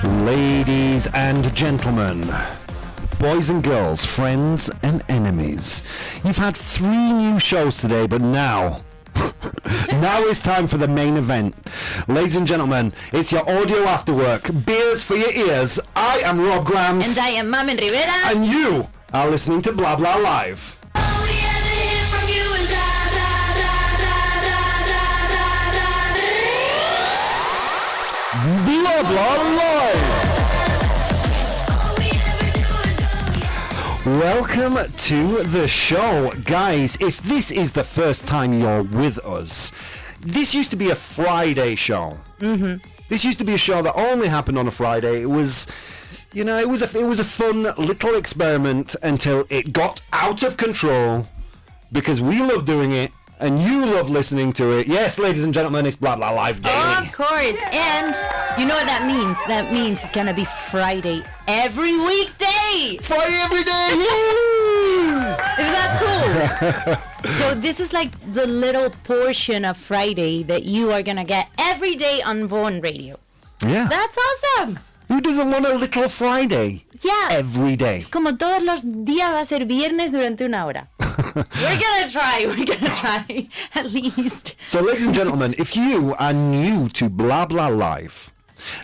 Ladies and gentlemen, boys and girls, friends and enemies, you've had 3 new shows today, but now it's time for the main event. Ladies and gentlemen, it's your audio after work. Beers for your ears. I am Rob Grams. And I am Mamen Rivera. And you are listening to Blah Blah Live. Blah Blah Live. Welcome to the show. Guys, if this is the first time you're with us, this used to be a Friday show. This used to be a show that only happened on a Friday. It was, you know, it was a fun little experiment until it got out of control, because we love doing it and you love listening to it. Yes, ladies and gentlemen, it's Blah Blah Live Daily. Of course. And you know what that means? That means it's gonna be Friday every weekday. Friday every day. Woo! Isn't that cool? So this is like the little portion of Friday that you are gonna get every day on Vaughan Radio. Yeah. That's awesome. Who doesn't want a little Friday? Yeah. Every day. Es como todos los días va a ser viernes durante una hora. We're gonna try at least. So, ladies and gentlemen, if you are new to Blah Blah Live,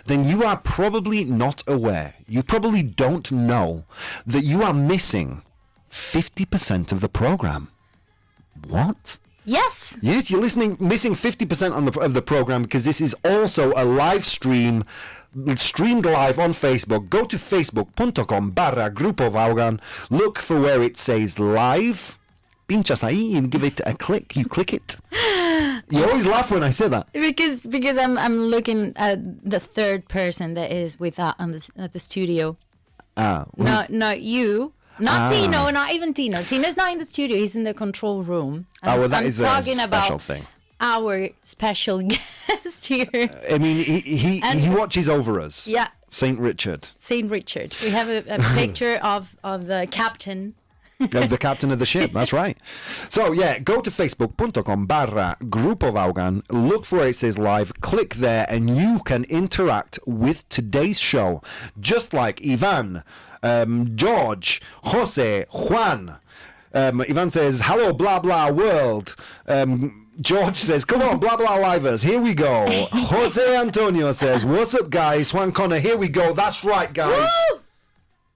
then you are probably not aware, you probably don't know that you are missing 50% of the program. What? Yes. Yes, you're missing 50% of the program, because this is also a live stream, streamed live on Facebook. Go to facebook.com/Grupo Vaughan, look for where it says live, pinchas ahí and give it a click. You click it. You always laugh when I say that. Because I'm looking at the third person that is with at the studio. Not you. Not Tino, not even Tino. Tino's not in the studio, he's in the control room. That I'm is talking a special about thing. Our special guest here. I mean, he watches over us. Yeah. Saint Richard. Saint Richard. We have a picture of the captain. Of the captain of the ship, that's right. So yeah, go to facebook.com/Grupo Vaughan, look for where it says live, click there, and you can interact with today's show, just like Ivan, George, Jose, Juan. Ivan says, hello, blah, blah, world. George says, come on, blah, blah, livers, here we go. Jose Antonio says, what's up, guys? Juan Connor, here we go. That's right, guys. Woo!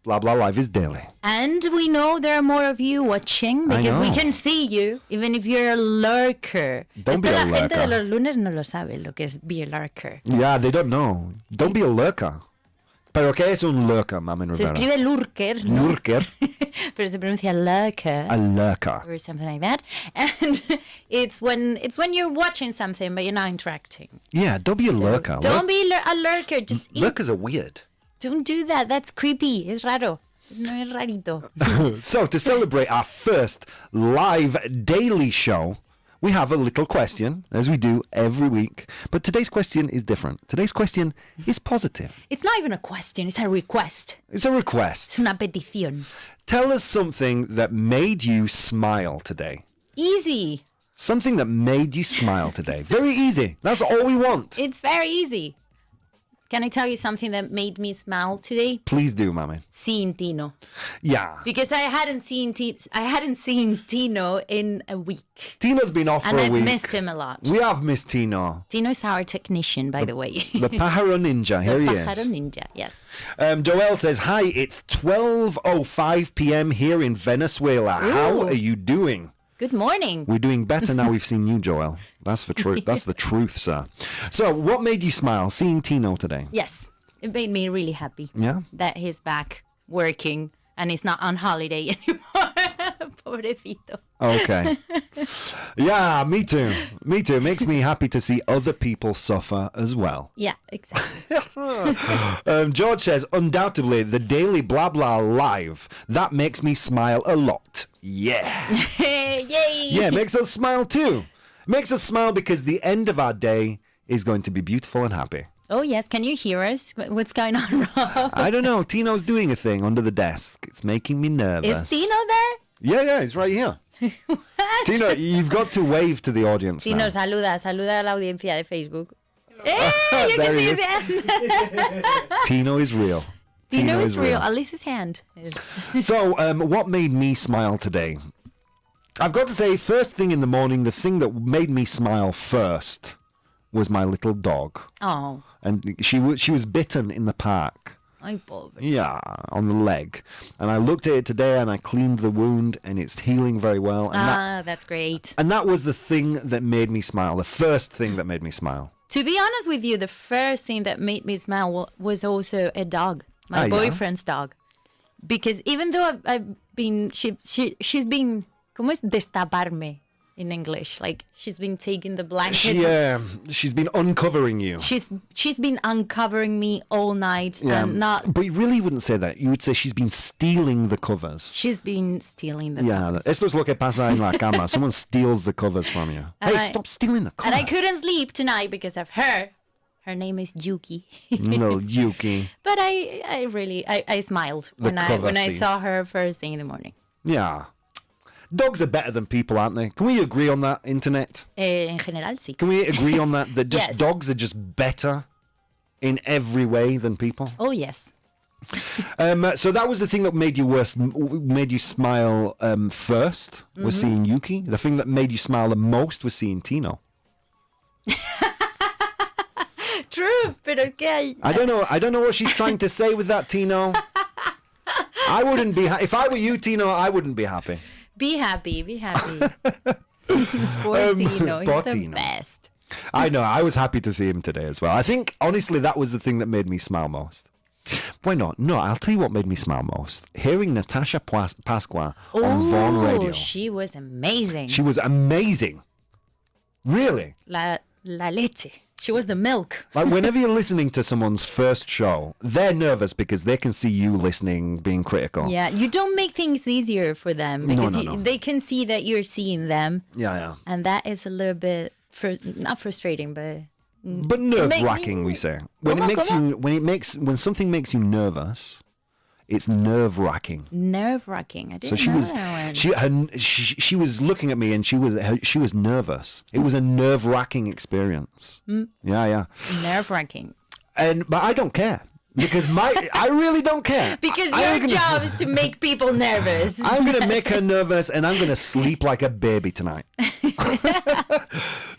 Blah Blah Live is daily. And we know there are more of you watching, because we can see you, even if you're a lurker. Don't be a la lurker. gente de los lunes no lo sabe lo que es be a lurker. Yeah, they don't know. Don't be a lurker. ¿Pero qué es un lurker, Mamen Se Rivera? escribe lurker, ¿no? Lurker. Pero se pronuncia lurker. A lurker. Or something like that. And it's when you're watching something but you're not interacting. Yeah, don't be a lurker. Don't be a lurker. Just Lurkers are weird. Don't do that. That's creepy. Es raro. No es rarito. So, to celebrate our first live daily show, we have a little question, as we do every week. But today's question is different. Today's question is positive. It's not even a question. It's a request. It's a request. Es una petición. Tell us something that made you smile today. Easy. Something that made you smile today. Very easy. That's all we want. It's very easy. Can I tell you something that made me smile today? Please do, Mami. Seeing Tino. Yeah. Because I hadn't seen Tino in a week. Tino's been off for a week. And I've missed him a lot. We have missed Tino. Tino is our technician, by the way. The Pájaro Ninja. Here he is. The Pájaro Ninja, yes. Joel says, hi, it's 12:05 p.m. here in Venezuela. Ooh. How are you doing? Good morning. We're doing better now we've seen you, Joel. That's the truth. That's the truth, sir. So, what made you smile seeing Tino today? Yes, it made me really happy. Yeah? That he's back working and he's not on holiday anymore. Pobrecito. Okay. Yeah, me too. Me too. It makes me happy to see other people suffer as well. Yeah, exactly. George says, undoubtedly, the daily blah blah live. That makes me smile a lot. Yeah. Yay. Yeah, it makes us smile too. Makes us smile because the end of our day is going to be beautiful and happy. Oh, yes. Can you hear us? What's going on, Rob? I don't know. Tino's doing a thing under the desk. It's making me nervous. Is Tino there? Yeah, he's right here. What? Tino, you've got to wave to the audience Tino, now. saluda a la audiencia de Facebook. Hey, you There can he see is. his hand. Tino is real. Tino is real. At least his hand is. So, what made me smile today? I've got to say, first thing in the morning, the thing that made me smile first was my little dog. Oh. And she was bitten in the park. Ay, pobre. Yeah, on the leg. And I looked at it today and I cleaned the wound and it's healing very well. And That's great. and that was the thing that made me smile. The first thing that made me smile. To be honest with you, the first thing that made me smile was also a dog, my boyfriend's dog. Because even though I've been, she's been, ¿cómo es destaparme in English? Like she's been taking the blanket. She's been uncovering you. She's been uncovering me all night and not. But you really wouldn't say that. You would say she's been stealing the covers. She's been stealing the Yeah, covers. esto es lo que pasa en la cama. Someone steals the covers from you. Hey, stop stealing the covers. And I couldn't sleep tonight because of her. Her name is Yuki. Little Yuki. But I smiled when I saw her first thing in the morning. Yeah. Dogs are better than people, aren't they? Can we agree on that, internet? En general, sí. Can we agree on that? That just Yes. dogs are just better in every way than people? Oh, yes. So that was the thing that made you smile first, was seeing Yuki. The thing that made you smile the most was seeing Tino. True, pero es que I don't know what she's trying to say with that, Tino. I wouldn't be if I were you, Tino, I wouldn't be happy. Be happy. Poor Tino, he's the Tino. best. I know, I was happy to see him today as well. I think, honestly, that was the thing that made me smile most. Why not? No, I'll tell you what made me smile most. Hearing Natasha Pasqua on Vaughan Radio. She was amazing. She was amazing. Really. La leche. She was the milk. Like, whenever you're listening to someone's first show, they're nervous because they can see you listening, being critical. Yeah, you don't make things easier for them because No. they can see that you're seeing them. Yeah. And that is a little bit, not frustrating, but nerve-wracking, we say. When something makes you nervous, it's nerve-wracking. Nerve-wracking. I didn't So she know was, that one. she was looking at me and she was nervous. It was a nerve-wracking experience. Yeah. Nerve-wracking. But I don't care because I really don't care. Because your job is to make people nervous. I'm gonna make her nervous and I'm gonna sleep like a baby tonight.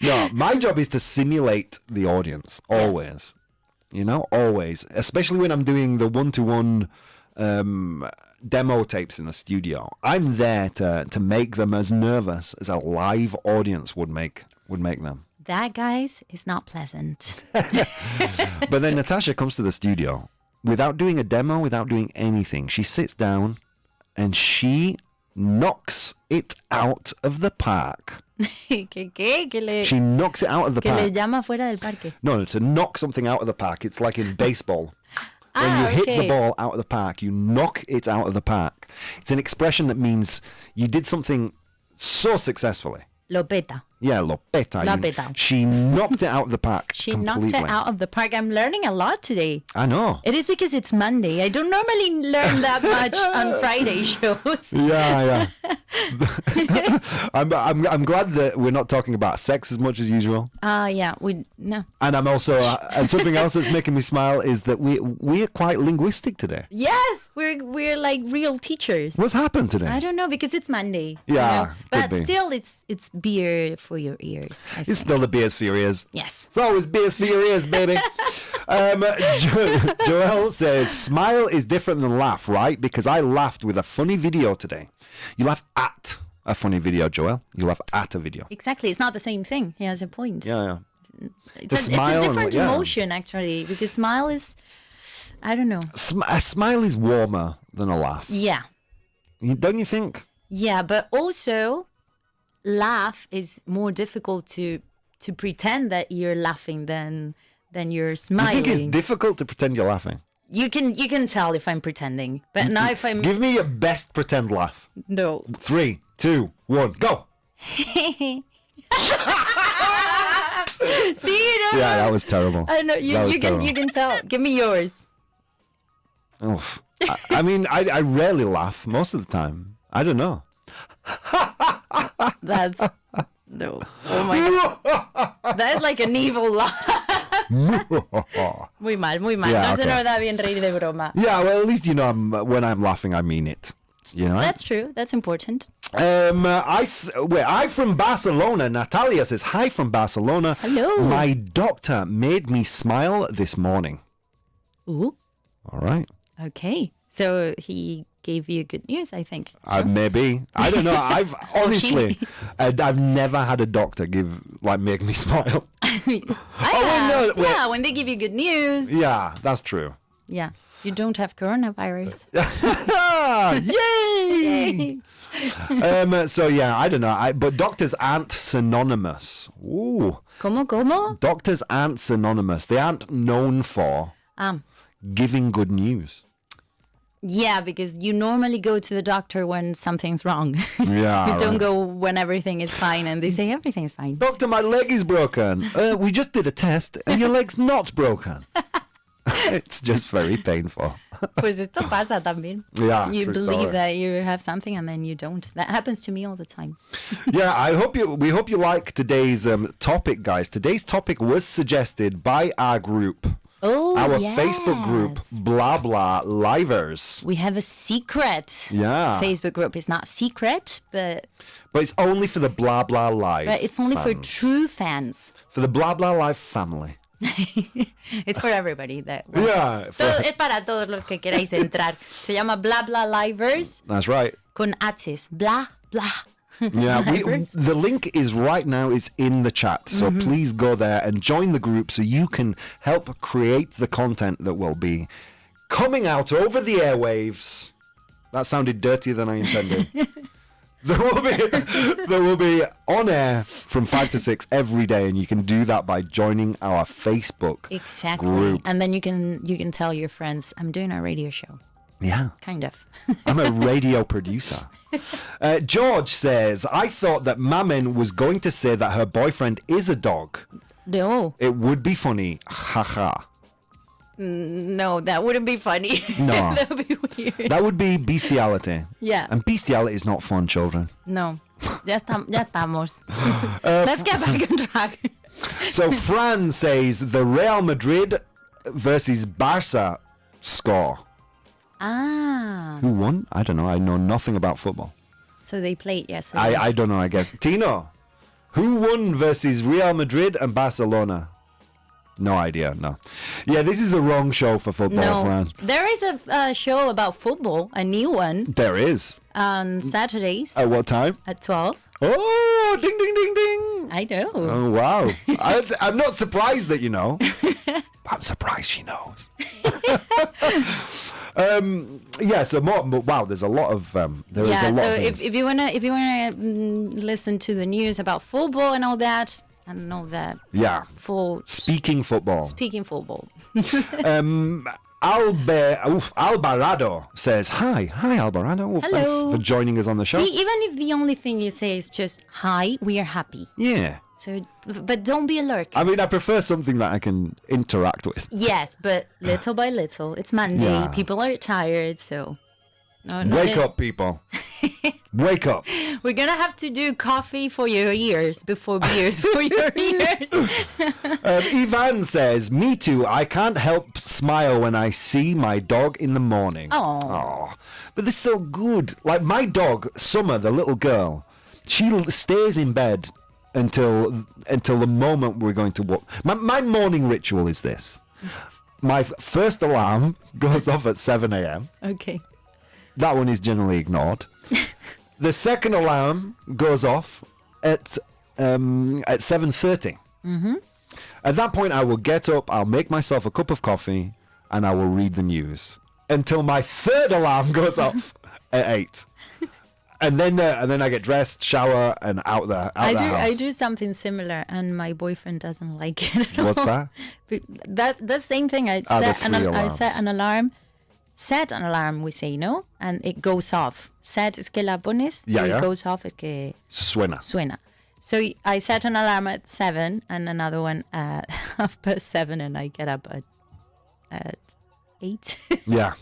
No, my job is to simulate the audience always. You know, always, especially when I'm doing the one-to-one demo tapes in the studio. I'm there to make them as nervous as a live audience would make them. That, guys, is not pleasant. But then Natasha comes to the studio without doing a demo, without doing anything. She sits down and she knocks it out of the park. She knocks it out of the park. Que le llama fuera del parque. No, to knock something out of the park. It's like in baseball. When you hit the ball out of the park, you knock it out of the park. It's an expression that means you did something so successfully. Lo peta. Yeah, lo peta. Lo peta. She knocked it out of the park. She completely. knocked it out of the park. I'm learning a lot today. I know. It is because it's Monday. I don't normally learn that much on Friday shows. Yeah. I'm glad that we're not talking about sex as much as usual. Yeah, no. And I'm also and something else that's making me smile is that we are quite linguistic today. Yes, we're like real teachers. What's happened today? I don't know because it's Monday. Yeah, you know? But could be. still, it's beer for your ears. I It's think. still the beers for your ears. Yes. It's always beers for your ears, baby. Joel says, smile is different than laugh, right? Because I laughed with a funny video today. You laugh at a funny video, Joel. You laugh at a video. Exactly. It's not the same thing. He has a point. Yeah. It's a different emotion, actually, because smile is, I don't know. A smile is warmer than a laugh. Yeah. Don't you think? Yeah, but also laugh is more difficult to pretend that you're laughing than you're smiling. You think it's difficult to pretend you're laughing? You can tell if I'm pretending, but now if I'm Give me your best pretend laugh. no. 3, 2, 1, go. See, you know? Yeah, that was terrible. I know you can tell. Give me yours. Oof. I mean, I rarely laugh most of the time. I don't know. No. Oh my God. That is like an evil laugh. Muy mal, muy mal. Yeah, no se okay. nos da bien reír de broma. Yeah, well, at least you know when I'm laughing, I mean it. You know? That's true. That's important. I'm from Barcelona. Natalia says, hi from Barcelona. Hello. My doctor made me smile this morning. Ooh. All right. Okay. So he gave you good news, I think. Maybe. I don't know. I've honestly, I've never had a doctor make me smile. Yeah, when they give you good news. Yeah, that's true. Yeah. You don't have coronavirus. Yay! So yeah, I don't know. But doctors aren't synonymous. Ooh. ¿Cómo? Doctors aren't synonymous. They aren't known for giving good news. Yeah, because you normally go to the doctor when something's wrong. Yeah. You don't go when everything is fine and they say everything's fine. Doctor, my leg is broken. We just did a test and your leg's not broken. It's just very painful. Pues esto pasa también. Yeah, You true believe story. that you have something and then you don't. That happens to me all the time. Yeah, we hope you like today's topic, guys. Today's topic was suggested by our group. Oh, Our yes. Facebook group, Blah Blah Livers. We have a secret Facebook group. It's not secret, but But it's only for the Blah Blah Live it's only for fans. true fans. For the Blah Blah Live family. It's for everybody that wants. Yeah. Es para todos los que queráis entrar. Se llama Blah Blah Livers That's right. con H's. Blah Blah. Yeah, Livers. the link is right now. It's in the chat, so please go there and join the group so you can help create the content that will be coming out over the airwaves. That sounded dirtier than I intended. There will be on air from 5 to 6 every day, and you can do that by joining our Facebook Exactly. group. And then you can tell your friends, I'm doing a radio show. Yeah. Kind of. I'm a radio producer. George says, I thought that Mamen was going to say that her boyfriend is a dog. No. It would be funny. Haha. No, that wouldn't be funny. No. That would be weird. That would be bestiality. Yeah. And bestiality is not fun, children. No. Ya estamos. Let's get back on track. So Fran says the Real Madrid versus Barca score. Ah. Who won? I don't know. I know nothing about football. So they played yesterday. I don't know, I guess. Tino, who won versus Real Madrid and Barcelona? No idea, no. Yeah, this is the wrong show for football, Fran. There is a show about football, a new one, There is. on Saturdays At what time? at 12. Oh, ding, ding, ding, ding. I know. Oh, wow. I'm not surprised that you know. I'm surprised she knows. Yeah, so more, but wow, there's a lot of there is a lot so of things. if you wanna listen to the news about football and all that, and all that Yeah, for speaking football. speaking football. Alvarado says hi Alvarado. Well, thanks Hello. for joining us on the show. See, even if the only thing you say is just hi, we are happy. Yeah, So, but don't be a lurk. I mean, I prefer something that I can interact with. Yes, but little by little. It's Monday. Yeah. People are tired, so no, Wake up, people. Wake up. We're gonna have to do coffee for your ears before beers for your ears. Ivan says, me too. I can't help smile when I see my dog in the morning. Oh, But they're so good. Like my dog, Summer, the little girl, she stays in bed until the moment we're going to walk. My morning ritual is this. My first alarm goes off at 7 a.m. okay. That one is generally ignored. The second alarm goes off at 7:30. Mm-hmm. At that point, I will get up, I'll make myself a cup of coffee, and I will read the news until my third alarm goes off at 8. And then I get dressed, shower, and out the house. I do something similar, and my boyfriend doesn't like it at What's all. that? The same thing. I the set three I alarms. set an alarm. Set an alarm, we say, no? And it goes off. Set es que la pones, Yeah, y yeah. it goes off es que Suena. suena. So I set an alarm at 7 and another one at 7:30, and I get up at 8. Yeah.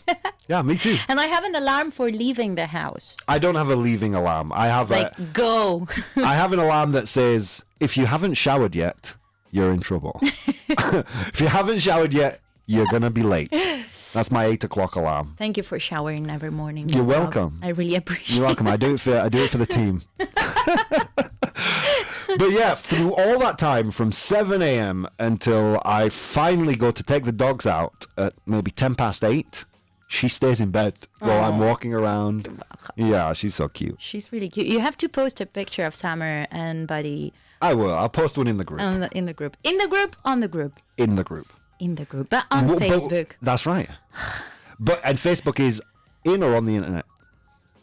Yeah, me too. And I have an alarm for leaving the house. I don't have a leaving alarm. I have go. I have an alarm that says, if you haven't showered yet, you're in trouble. If you haven't showered yet, you're going to be late. That's my 8 o'clock alarm. Thank you for showering every morning. You're welcome. I really appreciate it. You're welcome. I do it for the team. But yeah, through all that time from 7 a.m. until I finally go to take the dogs out at maybe 10 past 8, she stays in bed while I'm walking around. Yeah, she's so cute. She's really cute. You have to post a picture of Summer and Buddy. I will. I'll post one in the group. In the group. In the group? On the group? In the group. In the group. But on Facebook. That's right. And Facebook is in or on the internet?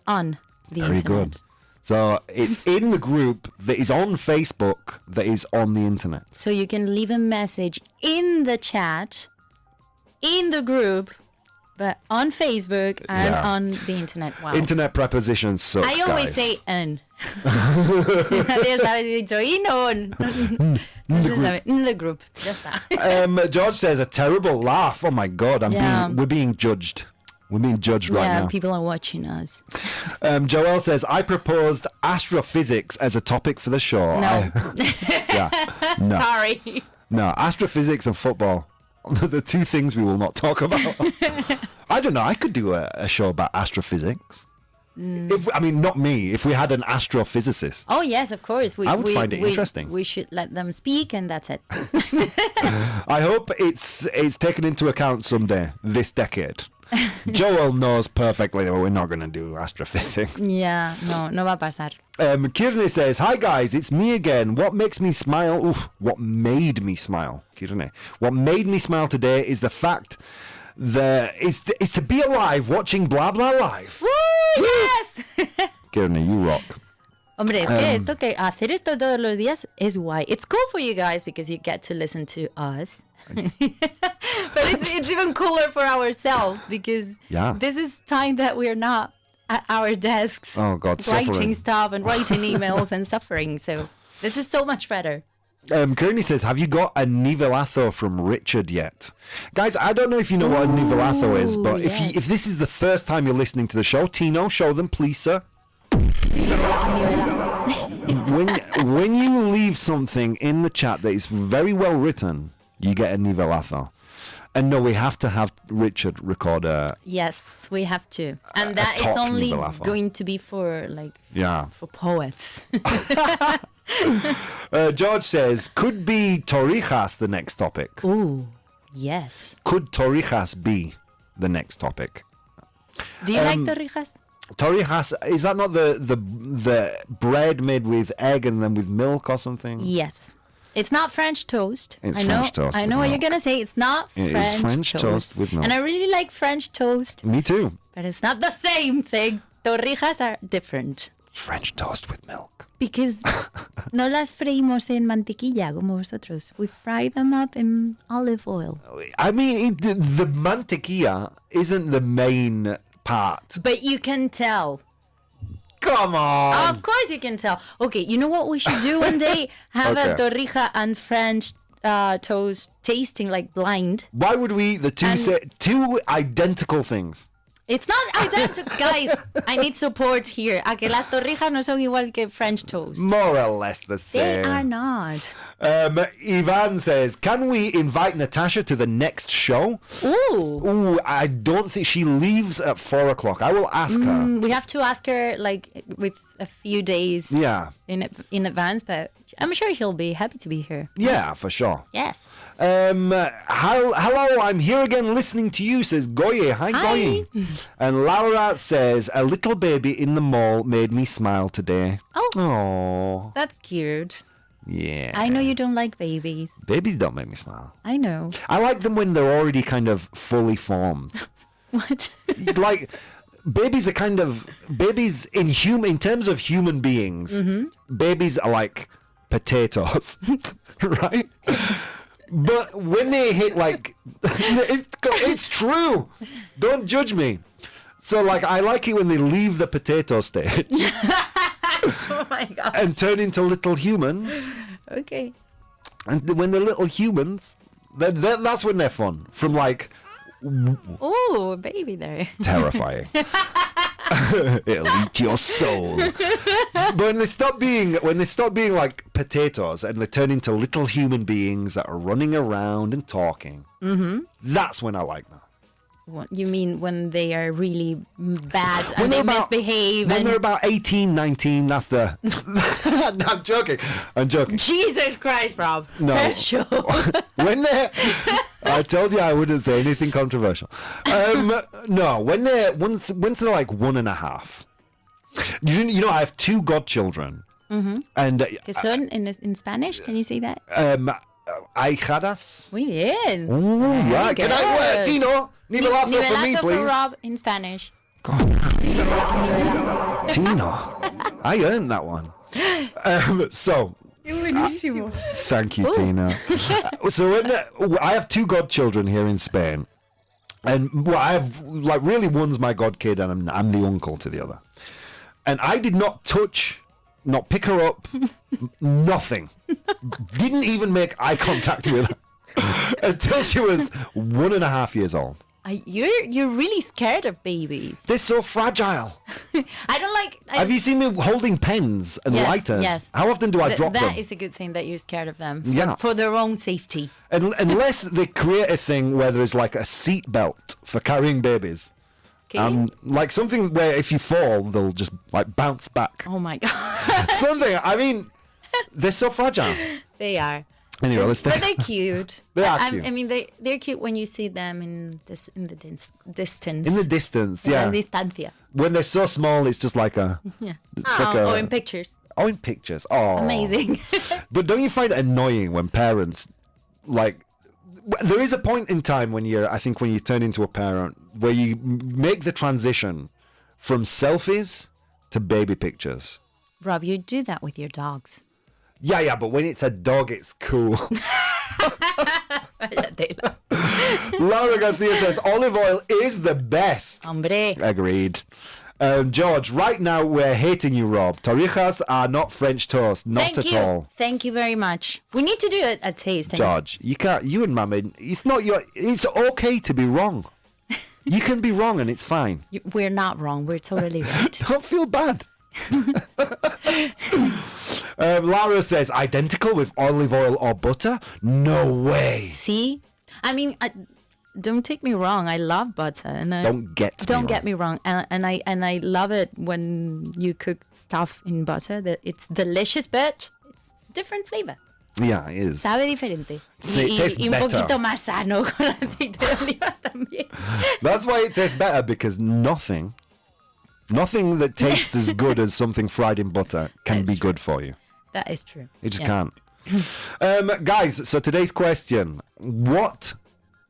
On the Very internet. Good. So it's in the group that is on Facebook that is on the internet. So you can leave a message in the chat, in the group, but on Facebook and on the internet. Wow. Internet prepositions suck, I always guys. say en. Nadie sabe si dicho in o en. In the group. Ya está. George says a terrible laugh. Oh my God, we're being judged. We're being judged right now. Yeah, people are watching us. Joelle says, I proposed astrophysics as a topic for the show. No. No. Sorry. No, astrophysics and football. The two things we will not talk about. I don't know. I could do a show about astrophysics. Not me. If we had an astrophysicist. Oh, yes, of course. I would find it interesting. We should let them speak, and that's it. I hope it's taken into account someday, this decade. Joel knows perfectly that we're not going to do astrophysics. Yeah, no va a pasar. Kirne says, hi guys, it's me again. What makes me smile? What made me smile, Kirne? What made me smile today is the fact that is to be alive watching Blah Blah Live. Woo, yes! Kirne, you rock. Hombre, es que hacer esto todos los días es guay. It's cool for you guys because you get to listen to us. But it's even cooler for ourselves because this is time that we're not at our desks writing suffering. stuff and writing emails and suffering. So this is so much better. Kearney says, have you got a nivelazo from Richard yet? Guys, I don't know if you know what a nivelazo is, but if this is the first time you're listening to the show, Tino, show them, please, sir. When you leave something in the chat that is very well written, you get a nivelazo. And no, we have to have Richard record Yes, we have to. And that is only going to be for for poets. George says, could be torrijas the next topic? Ooh, yes. Could torrijas be the next topic? Do you like torrijas? Torrijas, is that not the bread made with egg and then with milk or something? Yes. It's not French toast. It's French toast. I know what you're going to say. It's not It's French toast with milk. And I really like French toast. Me too. But it's not the same thing. Torrijas are different. French toast with milk. Because no las freímos en mantequilla como vosotros. We fry them up in olive oil. I mean, the mantequilla isn't the main part. But you can tell. Come on. Of course you can tell. Okay, you know what we should do one day? Have a torrija and French toast tasting like blind. Why would we eat the two identical things? It's not identical, guys. I need support here. A que las torrijas no son igual que French toast. More or less the same. They are not. Ivan says, can we invite Natasha to the next show? Ooh, I don't think she leaves at 4 o'clock. I will ask her. We have to ask her with a few days in advance, but I'm sure she'll be happy to be here. Yeah, for sure. Yes. Hello, I'm here again listening to you, says Goye. Hi, Goye. And Laura says, a little baby in the mall made me smile today. Oh. That's cute. Yeah. I know you don't like babies. Babies don't make me smile. I know. I like them when they're already kind of fully formed. What? Like, babies in terms of human beings, babies are like potatoes, right? But when they hit it's true. Don't judge me. So I like it when they leave the potato stage. Oh my God. And turn into little humans. Okay. And when they're little humans, that's when they're fun. From Oh, a baby there. Terrifying. It'll eat your soul. But when they stop being like potatoes and they turn into little human beings that are running around and talking, that's when I like them. What, you mean when they are really bad and they misbehave? When they're about 18, 19, that's the... No, I'm joking. Jesus Christ, Rob. No. First show. When they're... I told you I wouldn't say anything controversial. No, when once they're like 1.5. You know, I have 2 godchildren. And... ¿Qué son in Spanish? Can you say that? Ahijadas. Muy bien. Ooh, right. Can I Tino? Nivelazo for me, please. For Rob in Spanish. God. Tino. I earned that one. So... Thank you, Tina. So I have 2 godchildren here in Spain. And I have, like, really one's my godkid and I'm the uncle to the other. And I did not touch... Not pick her up, nothing. Didn't even make eye contact with her until she was 1.5 years old. You're really scared of babies. They're so fragile. I don't like... Have you seen me holding pens and lighters? Yes. How often do I drop them? That is a good thing that you're scared of them. Yeah. For their own safety. Unless they create a thing where there's like a seat belt for carrying babies. Okay. Like something where if you fall, they'll just like bounce back. Oh my God. Something. I mean, they're so fragile. They are. Anyway, let's But they're cute. They are cute. I mean, they're cute when you see them in the distance. In the distance, yeah. In distancia. When they're so small, it's just like a... Yeah. It's like a, or in pictures. Oh, in pictures. Oh. Amazing. But don't you find it annoying when parents, like... There is a point in time when I think when you turn into a parent, where you make the transition from selfies to baby pictures. Rob, you do that with your dogs. Yeah, but when it's a dog, it's cool. Laura Garcia says, olive oil is the best. Hombre. Agreed. George, right now we're hating you, Rob. Torrijas are not French toast, not at all. Thank you very much. We need to do a taste. George, you can't. You and Mummy, it's okay to be wrong. You can be wrong and it's fine. We're not wrong. We're totally right. Don't feel bad. Laura says, identical with olive oil or butter? No way. See? I mean, don't take me wrong. I love butter. And don't get me wrong. And I love it when you cook stuff in butter. That it's delicious, but it's different flavor. Yeah, it is. Sabe diferente. It tastes y un better. poquito más sano con aceite de oliva también. That's why it tastes better, because nothing that tastes as good as something fried in butter can be good for you. That is true. It just can't. Guys, so today's question: what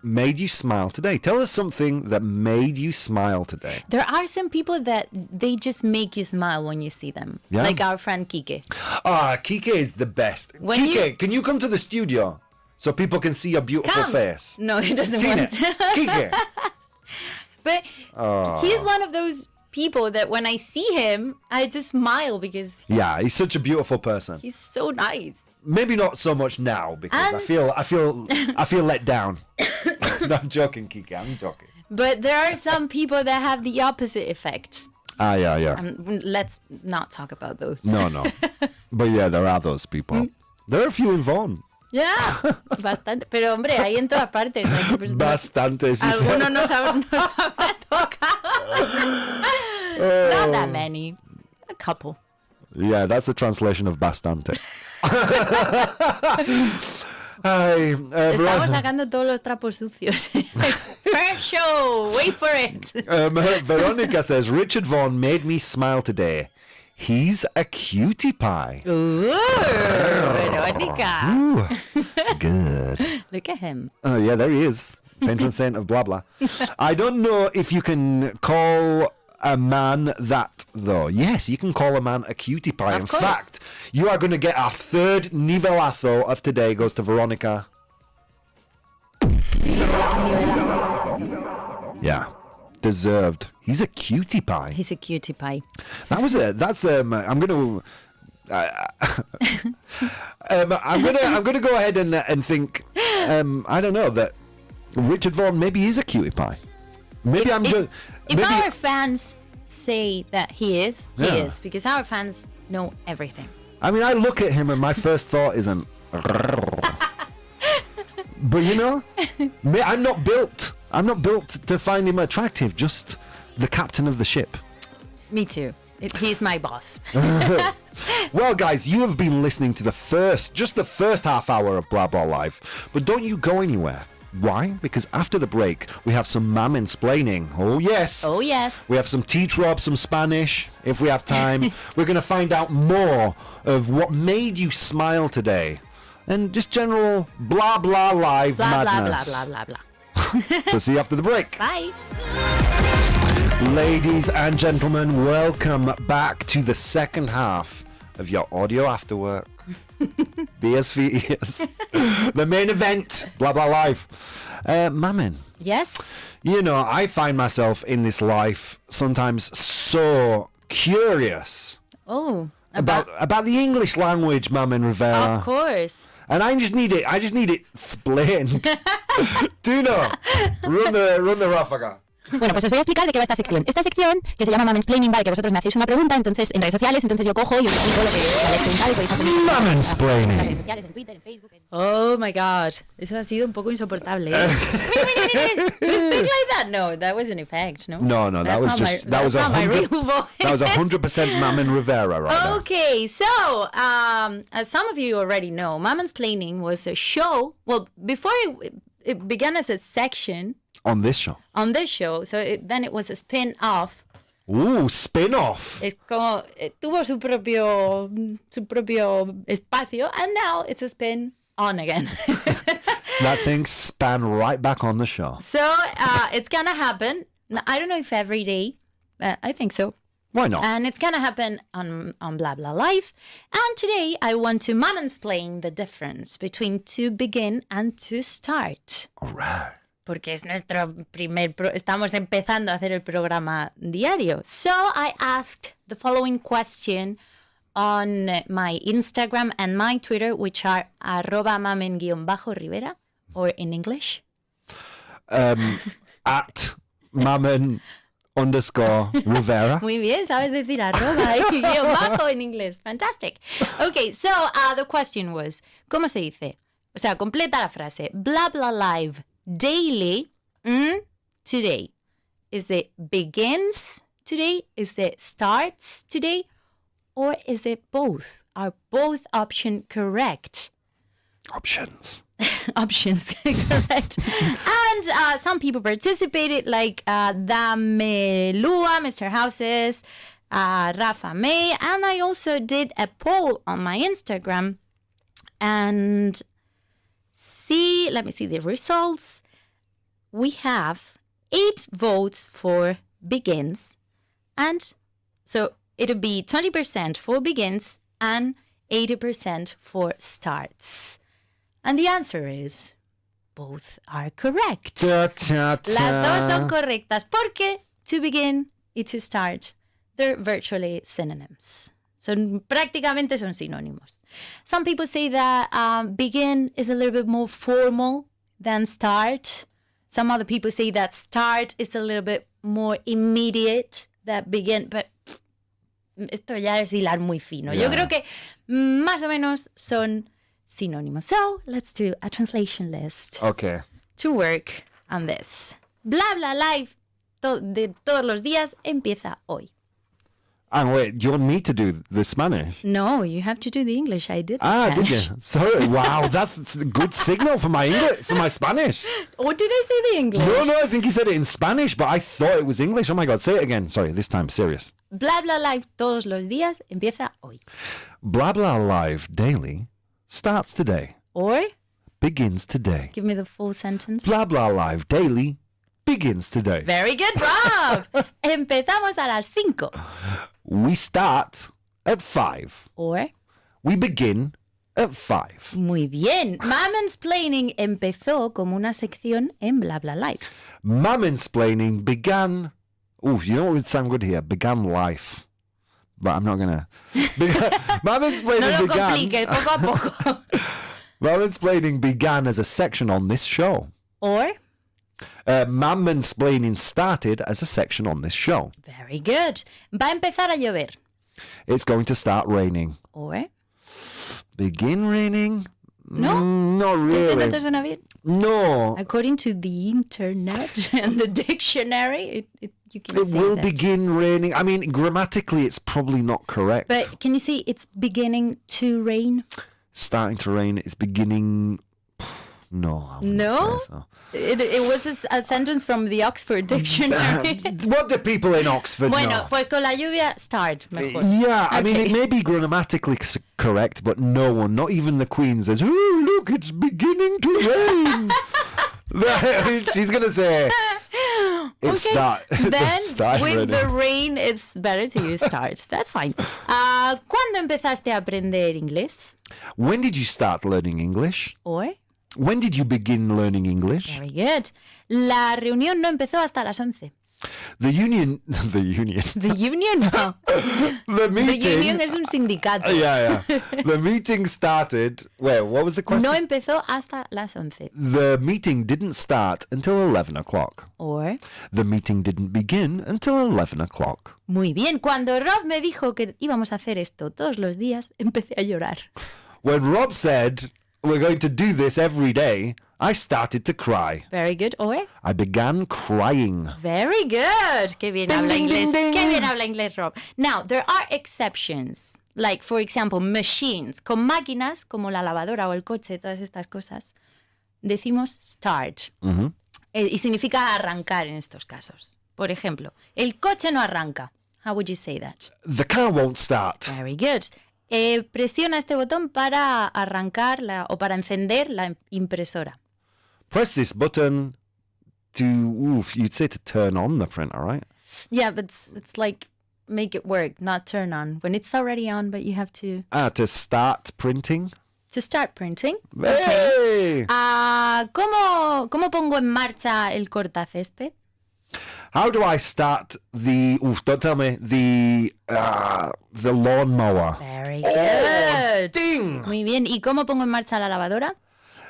made you smile today? Tell us something that made you smile today. There are some people that they just make you smile when you see them. Yeah? Like our friend Kike. Kike is the best. Kike, can you come to the studio so people can see your beautiful face? No, he doesn't Tina, want to. Kike. But he's one of those people that when I see him, I just smile because he's such a beautiful person. He's so nice. Maybe not so much now because I feel let down. No, I'm joking, Kike. I'm joking. But there are some people that have the opposite effect. Yeah. Let's not talk about those. No. But yeah, there are those people. There are a few in Vaughan. Yeah, bastante. Pero hombre, hay en todas partes. Bastante, sí. Algunos no saben tocar. Not that many. A couple. Yeah, that's the translation of bastante. Estamos sacando todos los trapos sucios. First show, wait for it. Veronica says, Richard Vaughan made me smile today. He's a cutie pie. Ooh, Veronica. Ooh, good. Look at him. Yeah, there he is. Patron saint of blah blah. I don't know if you can call a man that, though. Yes, you can call a man a cutie pie. In fact, you are going to get our third nivelazo of today. Goes to Veronica. Yeah, deserved. He's a cutie pie. He's a cutie pie. That was it. That's I'm going to. I'm gonna go ahead and think. I don't know that. Richard Vaughan maybe is a cutie pie. Maybe If our fans say that he is, he Yeah. is, because our fans know everything. I mean, I look at him and my first thought isn't. But you know, I'm not built to find him attractive. Just the captain of the ship. Me too. He's my boss. Well, guys, you have been listening to the first half hour of Blah Blah Live. But don't you go anywhere. Why? Because after the break, we have some mansplaining. Oh, yes. Oh, yes. We have some teach Rob some Spanish, if we have time. We're going to find out more of what made you smile today. And just general blah, blah, live Blah, blah, madness. blah, blah, blah, blah. So see you after the break. Bye. Ladies and gentlemen, welcome back to the second half of your audio after work. BSV, the main event, Blah Blah Live. Mammon, Yes. you know, I find myself in this life sometimes so curious Oh. about the English language, Mammon Rivera. Of course. And I just need it explained. Tino, run the ráfaga. Bueno, pues os voy a explicar de qué va esta sección. Esta sección, que se llama Mansplaining, vale, que vosotros me hacéis una pregunta, entonces en redes sociales, entonces yo cojo y os explico lo que os habéis preguntado y podéis hacer Mansplaining. en redes sociales, en Twitter, en Facebook. Oh my God. Eso ha sido un poco insoportable. ¿Eh? To speak like that? No, that was an effect, no? No, that was just that was not my 100. real voice. That was 100% Mammon Rivera right now. Okay, so as some of you already know, Mansplaining was a show. Well, before it began as a section On this show. on this show, so then it was a spin-off. Ooh, spin-off. Es como tuvo su propio espacio, and now it's a spin-on again. That thing span right back on the show. So it's gonna happen. I don't know if every day. I think so. Why not? And it's gonna happen on Blah Blah Live. And today I want to mansplain the difference between to begin and to start. All right. Porque es nuestro estamos empezando a hacer el programa diario. So I asked the following question on my Instagram and my Twitter, which are @mamen_rivera, or in English. At Mammon_Rivera. Muy bien, sabes decir arroba y guión bajo en inglés. Fantastic. Okay, so the question was, ¿cómo se dice? O sea, completa la frase. Blah, blah, live daily today. Is it begins today? Is it starts today? Or is it both? Are both options correct? Options. Options correct. And some people participated, like Damelua, Mr. Houses, Rafa May, and I also did a poll on my Instagram. And let me see the results. We have 8 votes for begins, and so it'll be 20% for begins and 80% for starts. And the answer is both are correct. Ta, ta, ta. Las dos son correctas porque to begin y to start, they're virtually synonyms. Prácticamente son sinónimos. Some people say that begin is a little bit more formal than start. Some other people say that start is a little bit more immediate than begin. But esto ya es hilar muy fino. Yeah. Yo creo que más o menos son sinónimos. So let's do a translation list Okay. to work on this. Blah, blah, live de todos los días empieza hoy. And wait, you want me to do the Spanish? No, you have to do the English. I did the Did you? Spanish. Sorry. Wow, that's a good signal for my English, for my Spanish. Or did I say the English? No, I think he said it in Spanish, but I thought it was English. Oh my God, say it again. Sorry, this time serious. Blah, blah, live todos los días empieza hoy. Blah Blah Live daily starts today, Or, begins today. give me the full sentence. Blah Blah Live daily begins today. Very good, Rob. Empezamos a las 5. We start at 5. Or, We begin at 5. muy bien. Mansplaining empezó como una sección en Blah, blah, live. Mammonsplaining began. Oh, you know what would sound good here? Began life. But I'm not gonna. Mammonsplaining No lo began. compliques, poco a poco. Mammonsplaining began as a section on this show. Or, Mansplaining started as a section on this show. Very good. Va a empezar a llover. It's going to start raining. Or? Begin raining? No? Not really. ¿Este no te suena bien? No. According to the internet and the dictionary, you can It say will that. begin raining. I mean, grammatically, it's probably not correct. But can you see it's beginning to rain? Starting to rain. It's beginning. No. I wouldn't No? say so. It was a sentence from the Oxford Dictionary. What do people in Oxford Bueno, know? pues con la lluvia, start mejor. Yeah, I mean, Okay. it may be grammatically correct, but no one, not even the Queen, says, "Oh, look, it's beginning to rain." She's going to say, it's Then start with raining. the rain, it's better to use start. That's fine. ¿Cuándo empezaste a aprender inglés? When did you start learning English? Or? When did you begin learning English? Very good. La reunión no empezó hasta las 11. The union, The union, no. the The meeting. union es un sindicato. Yeah. The meeting started. Wait, what was the question? No empezó hasta las 11. The meeting didn't start until 11 o'clock. Or? The meeting didn't begin until 11 o'clock. Muy bien. Cuando Rob me dijo que íbamos a hacer esto todos los días, empecé a llorar. When Rob said, we're going to do this every day, I started to cry. Very good. Or? I began crying. Very good. Qué bien Ding, habla ding, inglés. ding, ding. Qué bien habla inglés, Rob. Now, there are exceptions. Like, for example, machines. Con máquinas, como la lavadora o el coche, todas estas cosas, decimos start. Y significa arrancar en estos casos. Por ejemplo, el coche no arranca. How would you say that? The car won't start. Very good. Presiona este botón para arrancar o para encender la impresora. Press this button to, you'd say to turn on the printer, right? Yeah, but it's like make it work, not turn on. When it's already on, but you have to To start printing. start printing. Hey! ¿Cómo pongo en marcha el cortacésped? How do I start don't tell me, the lawnmower? Very good. Ding! Muy bien. ¿Y cómo pongo en marcha la lavadora?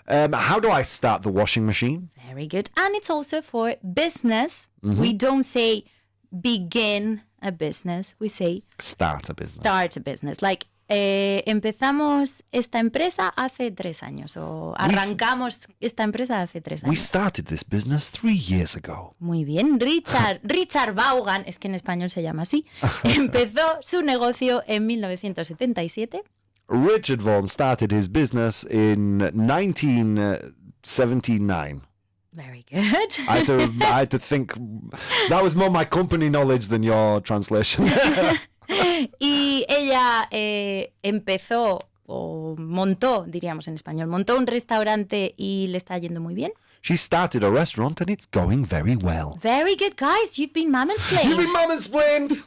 How do I start the washing machine? Very good. And it's also for business. We don't say begin a business. We say Start a business. start a business. Like, empezamos esta empresa hace 3 años. O arrancamos esta empresa hace 3 We años. started this business 3 years ago. Muy bien. Richard Vaughan, es que en español se llama así, empezó su negocio en 1977. Richard Vaughan started his business in 1979. Very good. I had to think. That was more my company knowledge than your translation. Y ella empezó, o montó, diríamos en español, montó un restaurante y le está yendo muy bien. She started a restaurant and it's going very well. Very good, guys. You've been mamansplained. You've been mansplained.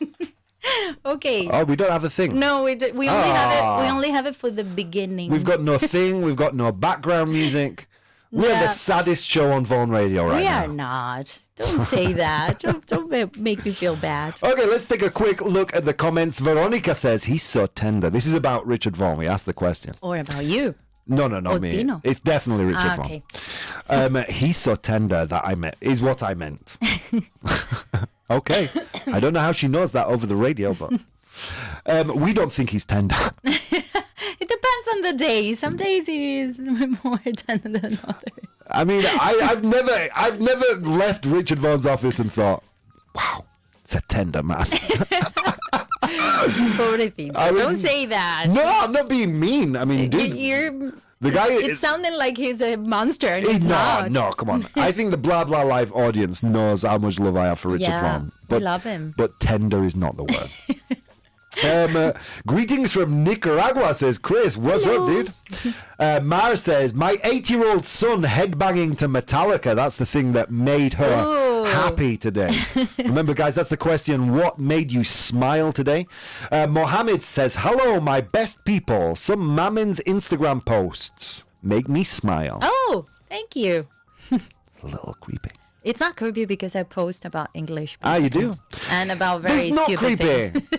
Okay. Oh, we don't have a thing. No, we only have it. We only have it for the beginning. We've got no thing. We've got no background music. We're Yeah. the saddest show on Vaughan Radio right We are now. not. Don't say that. don't make me feel bad. Okay, let's take a quick look at the comments. Veronica says, he's so tender. This is about Richard Vaughan. We asked the question. Or about you. No, not Or me. Dino. It's definitely Richard Okay. Vaughan. He's so tender that is what I meant. Okay. I don't know how she knows that over the radio, but we don't think he's tender. It depends on the day. Some days he is more tender than others. I mean, I've never left Richard Vaughan's office and thought, wow, it's a tender man. Pobrecito. I mean, Don't say that. No, I'm not being mean. I mean, dude, the guy It's sounding like he's a monster, and he's no, not. no, come on. I think the Blah Blah Live audience knows how much love I have for Richard Yeah, Vaughan. we love him. But tender is not the word. Greetings from Nicaragua, says Chris. What's up, dude? Mara says, my 8-year-old son headbanging to Metallica. That's the thing that made her Ooh. happy today. Remember, guys, that's the question. What made you smile today? Mohammed says, hello, my best people. Some Mamin's Instagram posts make me smile. Oh, thank you. It's a little creepy. It's not creepy because I post about English. You do? And about very It's not stupid creepy. things.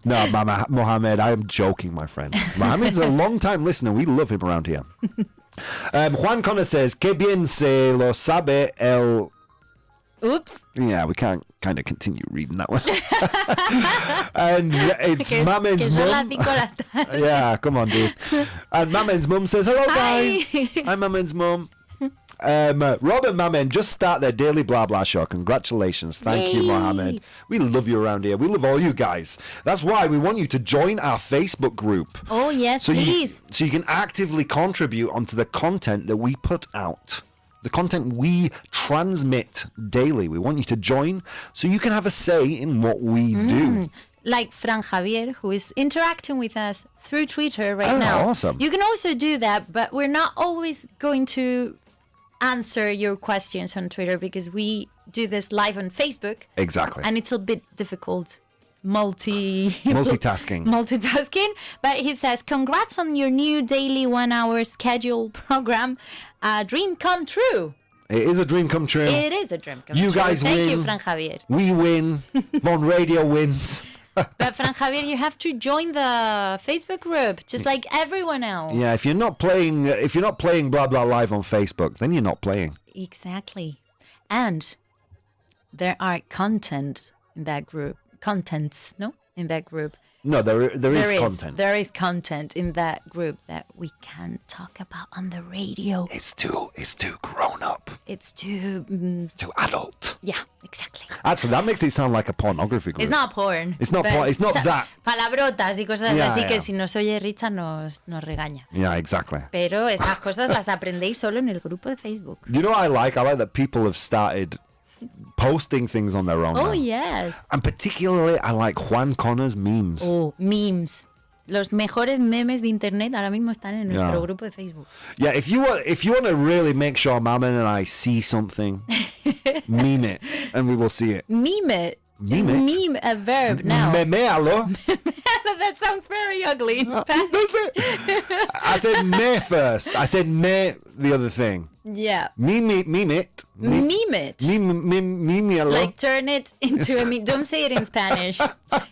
No, Mohammed, I am joking, my friend. Mohammed's a long-time listener. We love him around here. Juan Connor says, "Que bien se lo sabe el." Oops. Yeah, we can't kind of continue reading that one. And it's Que Mamen's son las mum. 5 de la tarde. Yeah, come on, dude. And Mamen's mum says, "Hello, guys. Hi. Hi, Mamen's mum." Rob and Mamen just start their daily blah blah show. Congratulations. Thank you, Yay. Mohammed. We love you around here. We love all you guys. That's why we want you to join our Facebook group. Oh, yes, please. So you can actively contribute onto the content that we put out. The content we transmit daily. We want you to join so you can have a say in what we do. Like Fran Javier, who is interacting with us through Twitter right Oh, now. awesome. You can also do that, but we're not always going to answer your questions on Twitter because we do this live on Facebook. Exactly. And it's a bit difficult Multitasking. But he says, congrats on your new daily 1 hour schedule program. A dream come true. It is a dream come true. It is a dream come true. You guys Thank win. you, Fran Javier. We win. Von Radio wins. But Fran Javier, you have to join the Facebook group, just like everyone else. Yeah, if you're not playing blah blah live on Facebook, then you're not playing. Exactly. And there are contents in that group. In that group. No, there is content. There is content in that group that we can talk about on the radio. It's too grown up. It's too... Too adult. yeah, exactly. Actually, that makes it sound like a pornography group. It's not porn. It's not but porn. It's not that. Palabrotas y cosas Yeah, así yeah. que si nos oye Richard nos regaña. Yeah, exactly. Pero esas cosas las aprendéis solo en el grupo de Facebook. Do you know what I like? I like that people have started posting things on their own. Oh, now. yes. And particularly, I like Juan Connor's memes. Oh, memes. Los mejores memes de internet ahora mismo están en nuestro Yeah. grupo de Facebook. Yeah, if you want to really make sure Mammon and I see something, meme it, and we will see it. Meme it. Meme Is it? meme a verb now? Memealo. That sounds very ugly in Spanish. That's it. I said me first. I said me the other thing. Yeah. Meme it. Meme it. Memealo. Like turn it into a meme. Don't say it in Spanish.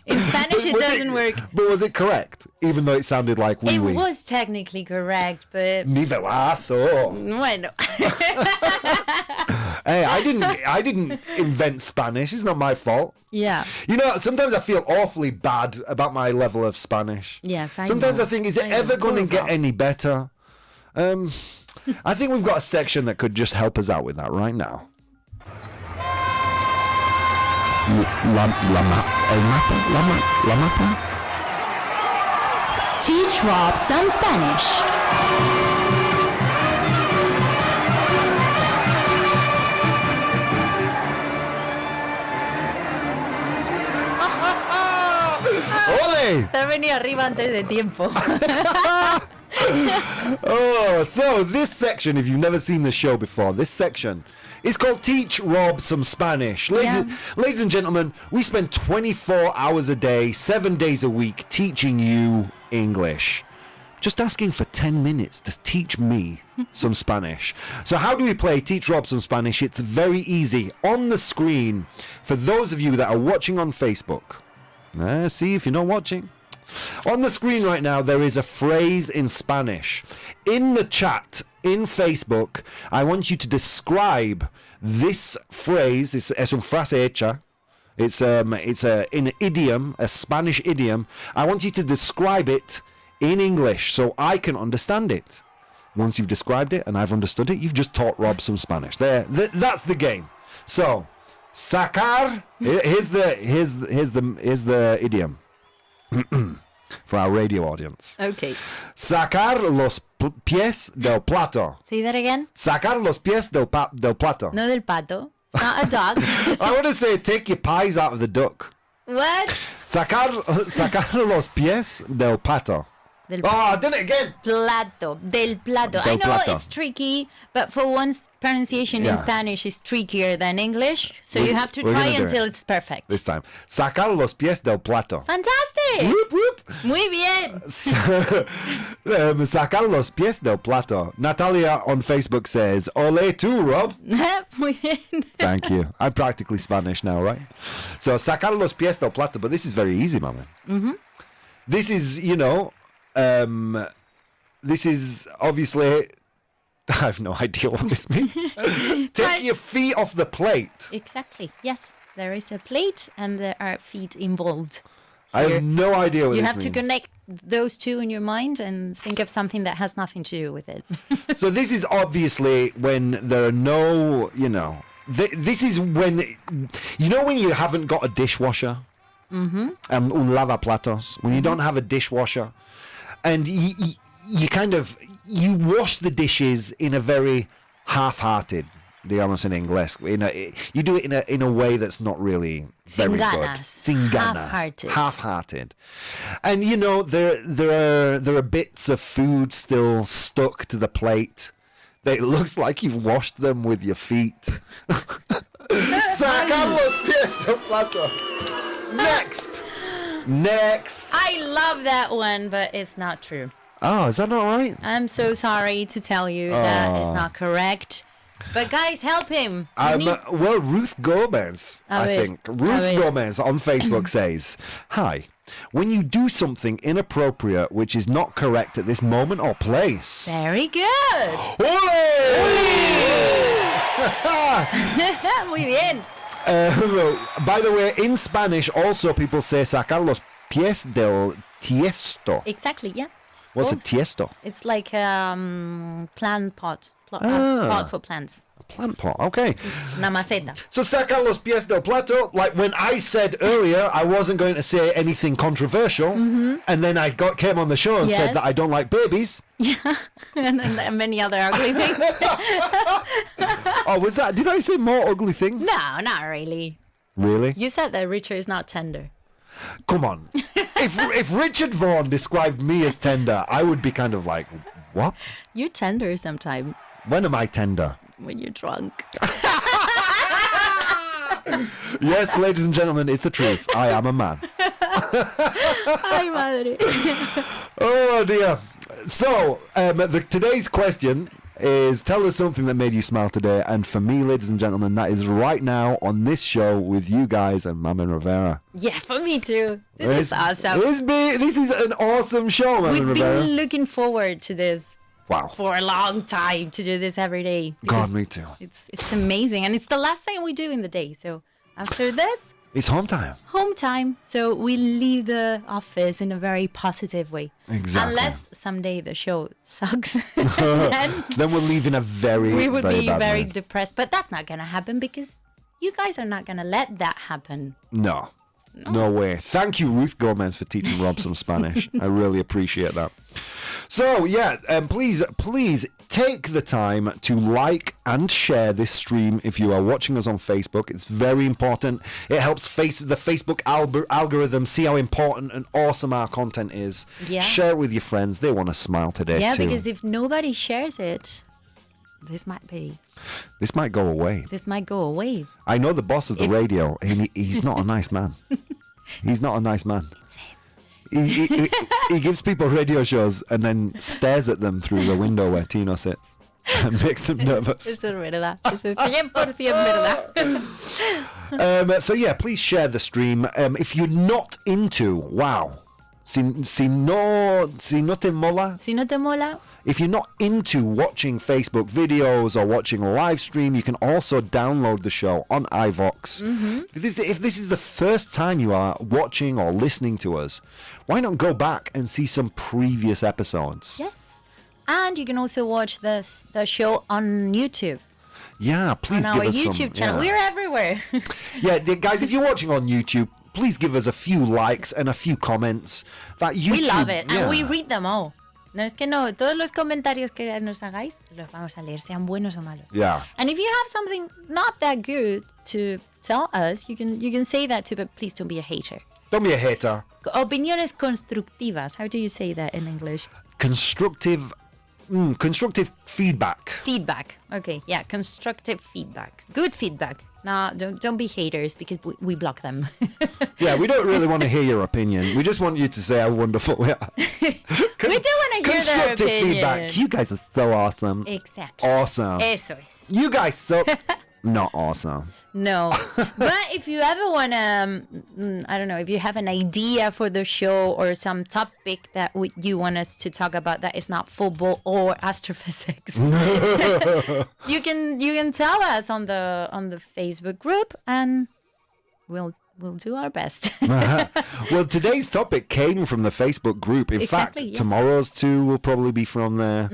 In Spanish it Was doesn't work. But was it correct? Even though it sounded like wee It wee. was technically correct, but Nivelazo. bueno. Hey, I didn't invent Spanish. It's not my fault. Yeah. You know, sometimes I feel awfully bad about my level of Spanish. Yes, I Sometimes know. I think, is it I know. ever going to Poor get Bob. any better? I think we've got a section that could just help us out with that right now. La mapa. Teach Rob some Spanish. Ole! Te has venido arriba antes de tiempo. Oh, so this section, if you've never seen the show before, this section is called Teach Rob Some Spanish. Ladies and gentlemen, we spend 24 hours a day, 7 days a week teaching you English. Just asking for 10 minutes to teach me some Spanish. So how do we play Teach Rob Some Spanish? It's very easy. On the screen, for those of you that are watching on Facebook, see if you're not watching. On the screen right now, there is a phrase in Spanish. In the chat, in Facebook, I want you to describe this phrase. Es una frase hecha. It's an idiom, a Spanish idiom. I want you to describe it in English so I can understand it. Once you've described it and I've understood it, you've just taught Rob some Spanish. That's the game. So, sacar. Here's the idiom. For our radio audience. Okay. Sacar los pies del plato. Say that again. Sacar los pies del plato. No del pato. It's not a dog. I want to say take your pies out of the duck. What? Sacar los pies del pato. Del Oh, I did it again. plato. Del plato. I Del know plato. it's tricky, but for once, pronunciation Yeah. in Spanish is trickier than English, so you have to we're try gonna do until it. it's perfect. This time. Sacar los pies del plato. Fantastic! Whoop, whoop. Muy bien. Sacar los pies del plato. Natalia on Facebook says, Ole tú, Rob. Muy bien. Thank you. I'm practically Spanish now, right? So, sacar los pies del plato, but this is very easy, mama. Mm-hmm. This is, this is obviously I have no idea what this means. Take your feet off the plate. Exactly. Yes. There is a plate and there are feet involved. I have no idea what You this have means. to connect those two in your mind and think of something that has nothing to do with it. So this is obviously when there are no, this is when, when you haven't got a dishwasher? Mm-hmm. Un lavaplatos. When you don't have a dishwasher. And you kind of, you wash the dishes in a very half-hearted, digamos en inglés. You do it in a way that's not really very good. Sin ganas. Half-hearted. And there are bits of food still stuck to the plate. That it looks like you've washed them with your feet. Sacar los pies del plato. Next. I love that one, but it's not true. Oh, is that not right? I'm so sorry to tell you that it's not correct. But guys, help him. Well, Ruth Gomez, I think. Ruth Gomez on Facebook says, "Hi. When you do something inappropriate which is not correct at this moment or place." Very good. Muy bien. By the way, in Spanish, also people say sacar los pies del tiesto. Exactly, yeah. What's a tiesto? It's like plant pot. Pot for plants. A plant pot, okay. Una maceta. So sacar los pies del plato, like when I said earlier I wasn't going to say anything controversial, and then I came on the show and said that I don't like babies. Yeah, and many other ugly things. Oh, was that? Did I say more ugly things? No, not really. Really? You said that Richard is not tender. Come on. If Richard Vaughan described me as tender, I would be kind of like, what? You're tender sometimes. When am I tender? When you're drunk. Yes, ladies and gentlemen, it's the truth. I am a man. Ay, madre. Oh, dear. So, today's question is, tell us something that made you smile today. And for me, ladies and gentlemen, that is right now on this show with you guys and Mamen Rivera. Yeah, for me too. This is awesome. This is an awesome show, Mamen Rivera. We've been looking forward to this. Wow. For a long time, to do this every day. God, me too. It's amazing. And it's the last thing we do in the day. So after this, it's home time. Home time. So we leave the office in a very positive way. Exactly. Unless someday the show sucks. then we'll leave in a we would very be bad very mood. depressed. But that's not going to happen because you guys are not going to let that happen. No way. Thank you, Ruth Gomez, for teaching Rob some Spanish. I really appreciate that. So, yeah, please take the time to like and share this stream if you are watching us on Facebook. It's very important. It helps the Facebook algorithm see how important and awesome our content is. Yeah. Share it with your friends. They want to smile today, too. Yeah, because if nobody shares it, this might go away. This might go away. I know the boss of the radio. He's not a nice man. He's not a nice man. He gives people radio shows and then stares at them through the window where Tino sits and makes them nervous. Eso es verdad. Eso es 100% verdad. So yeah, please share the stream. If you're not into, si no te mola. Si no te mola. If you're not into watching Facebook videos or watching a live stream, you can also download the show on iVox. Mm-hmm. If this is the first time you are watching or listening to us, why not go back and see some previous episodes? Yes. And you can also watch the show on YouTube. Yeah, please on give our us YouTube some. channel. Yeah. We're everywhere. Yeah, guys, if you're watching on YouTube, please give us a few likes and a few comments. We love it. And we read them all. No, es que no. Todos los comentarios que nos hagáis, los vamos a leer, sean buenos o malos. Yeah. And if you have something not that good to tell us, you can say that too, but please don't be a hater. Don't be a hater. Opiniones constructivas. How do you say that in English? Constructive feedback. Feedback. Okay. Yeah. Constructive feedback. Good feedback. No, don't be haters because we block them. Yeah, we don't really want to hear your opinion. We just want you to say how wonderful we are. We do want to hear their opinion. Feedback. You guys are so awesome. Exactly. Awesome. Eso es. You guys suck. Not awesome. No. But if you ever want to, I don't know, if you have an idea for the show or some topic that you want us to talk about that is not football or astrophysics, you can tell us on the Facebook group, and we'll do our best. Well, today's topic came from the Facebook group. In fact, yes. tomorrow's too will probably be from there.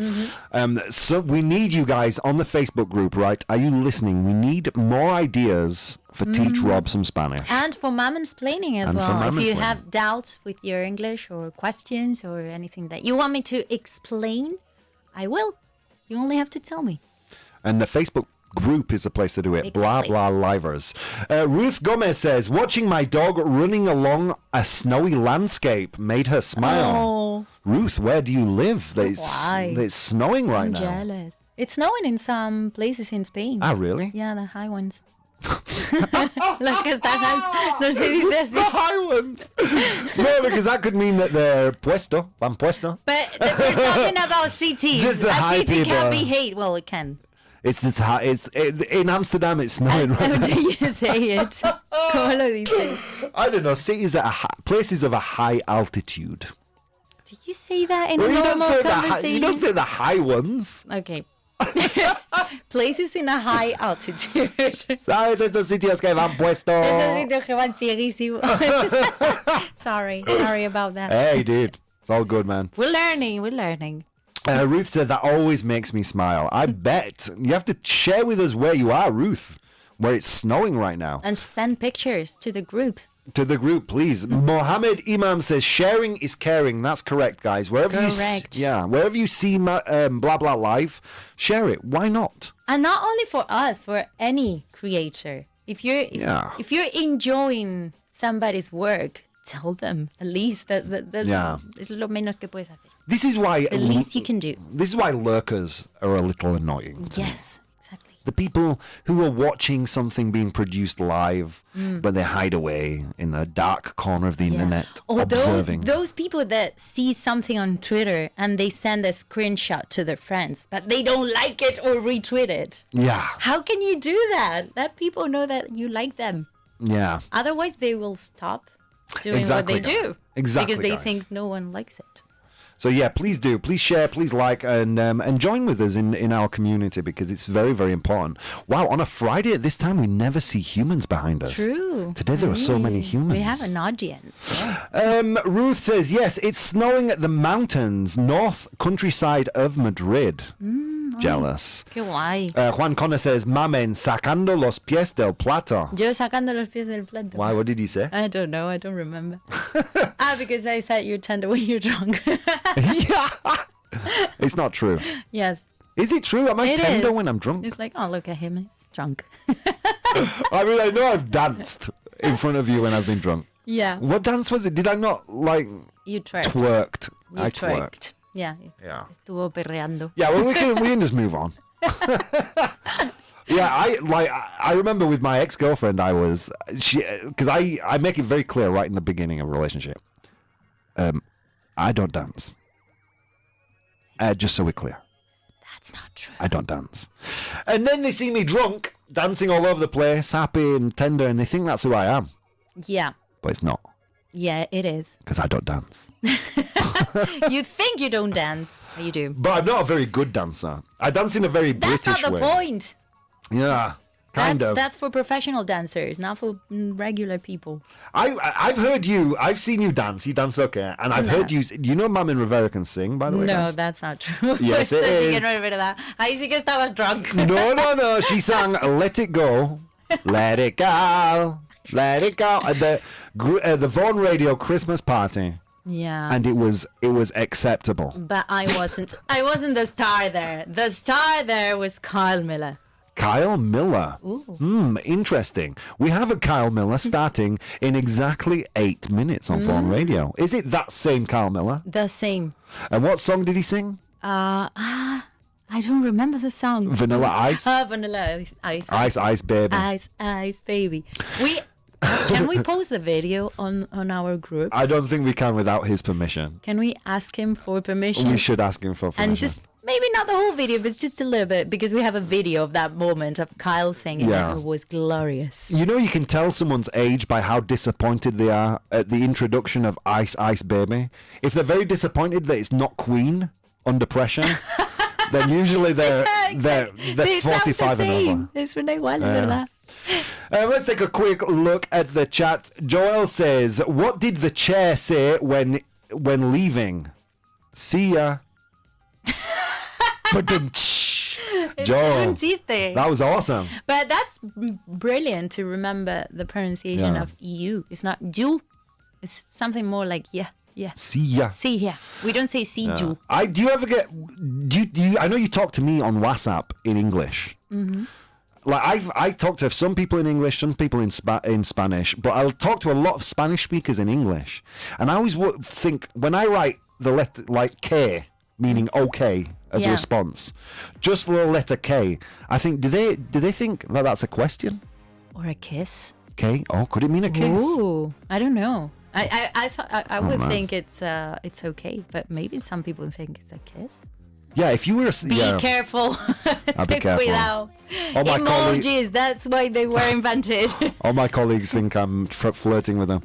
So we need you guys on the Facebook group, right? Are you listening? We need more ideas for Teach Rob some Spanish. And for mansplaining as And for well. If you mansplaining. have doubts with your English or questions or anything that you want me to explain, I will. You only have to tell me. And the Facebook group is the place to do it. Exactly. Blah, blah, livers. Ruth Gomez says, watching my dog running along a snowy landscape made her smile. Oh, Ruth, where do you live? Why? It's snowing right I'm now. jealous. It's snowing in some places in Spain. Ah, really? Yeah, the high ones. Lo que están no se dice The así. high ones. No, because that could mean that they're van puesto. But we're talking about cities. Just the a high city can people. be hate. Well, it can. It's just high. In Amsterdam. It's snowing right How now. do you say it? ¿Cómo lo dices? I don't know. Cities at places of a high altitude. Do you say that in Well, a you don't normal say the high, conversation? you don't say the high ones. Okay. Places in a high altitude. ¿Sabes estos sitios que van puesto? Esos sitios que van cieguísimos. Sorry about that. Hey, dude. It's all good, man. We're learning. Ruth said that always makes me smile. I bet. You have to share with us where you are, Ruth, where it's snowing right now. And send pictures to the group. To the group, please. Mohammed Imam says, sharing is caring. That's correct, guys. Wherever Correct. wherever you see blah blah live, share it. Why not? And not only for us, for any creator. If you're enjoying somebody's work, tell them at least that es lo menos que puedes hacer. This is why The least you can do. This is why lurkers are a little annoying. to me. Yes, exactly. The people who are watching something being produced live, but they hide away in the dark corner of the internet, Or observing. those people that see something on Twitter and they send a screenshot to their friends, but they don't like it or retweet it. Yeah, How can you do that? Let people know that you like them. yeah. Otherwise, they will stop doing Exactly, what they guys. do. Exactly, Because they guys. think no one likes it. So yeah, please do. Please share, please like, and join with us in our community because it's very, very important. Wow, on a Friday at this time, we never see humans behind us. True. Today there are so many humans. We have an audience. Yeah. Ruth says, yes, it's snowing at the mountains, north countryside of Madrid. Jealous. Qué guay. Juan Connor says, mamen, sacando los pies del plato. Yo sacando los pies del plato. Why? What did he say? I don't know. I don't remember. Because I said you're tender when you're drunk. Yeah. It's not true. Yes. Is it true? Am I It tender is. when I'm drunk? It's like, oh, look at him. He's drunk. I mean, I know I've danced in front of you when I've been drunk. Yeah. What dance was it? Did I not, like, You twerked. twerked? You I twerked. twerked. Yeah. Yeah. Estuvo perreando. Yeah, well, we can just move on. Yeah, I remember with my ex-girlfriend, because I make it very clear right in the beginning of a relationship. I don't dance. Just so we're clear. That's not true. I don't dance. And then they see me drunk, dancing all over the place, happy and tender, and they think that's who I am. Yeah. But it's not, Yeah, it is. because I don't dance. You think you don't dance, but you do. But I'm not a very good dancer. I dance in a very That's British not the way. point. Yeah, kind of. That's for professional dancers, not for regular people. I've heard you. I've seen you dance. You dance okay, and I've heard you. You know, Mamen Rivera can sing. By the way, No, guys? that's not true. Yes, it Eso sí que is. no es verdad. Ahí sí que estabas drunk. No. She sang "Let It Go, Let It Go, Let It Go" at the Vaughan Radio Christmas party, Yeah. and it was acceptable. But I wasn't the star there. The star there was Kyle Miller. Kyle Miller. Interesting. We have a Kyle Miller starting in exactly 8 minutes on Vaughan Radio. Is it that same Kyle Miller? The same. And what song did he sing? I don't remember the song. Vanilla Ice? Vanilla Ice. Ice, baby. Ice, baby. Can we post the video on our group? I don't think we can without his permission. Can we ask him for permission? We should ask him for permission. And just Maybe not the whole video, but just a little bit, because we have a video of that moment of Kyle singing. Yeah. It was glorious. You know, you can tell someone's age by how disappointed they are at the introduction of Ice Ice Baby. If they're very disappointed that it's not Queen under pressure, then usually they're 45 and over. Es una igual, ¿verdad? Let's take a quick look at the chat. Joel says, "What did the chair say when leaving? See ya." Joel, that was awesome. But that's brilliant to remember the pronunciation of you. It's not you. It's something more like yeah. See ya. See ya. We don't say see you. Do you ever get? Do you? I know you talk to me on WhatsApp in English. Mm-hmm. Like I talk to some people in English, some people in Spanish, but I'll talk to a lot of Spanish speakers in English, and I always think when I write the letter like K, meaning okay, as a response, just the letter K, I think do they think that that's a question or a kiss? K? Oh, could it mean a kiss? Ooh, I don't know. I would think it's okay, but maybe some people think it's a kiss. Yeah, if you were be careful. I'll be careful. Cuidado. Emojis, that's why they were invented. All my colleagues think I'm flirting with them.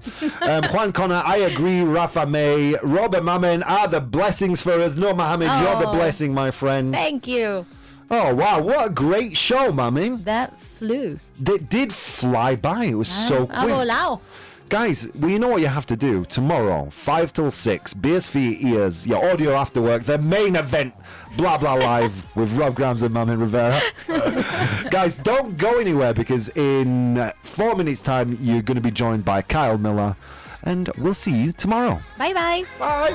Juan Connor, I agree. Rafa May, Robert Mamen are the blessings for us. No, Mohammed, you're the blessing, my friend. Thank you. Oh, wow. What a great show, Mamen. That flew. It did fly by. It was so quick. Volao. Guys, well, you know what you have to do. Tomorrow, 5 till 6, beers for your ears, your audio after work, the main event, Blah Blah Live with Rob Grams and Mamen Rivera. Guys, don't go anywhere because in 4 minutes' time, you're going to be joined by Kyle Miller, and we'll see you tomorrow. Bye-bye. Bye.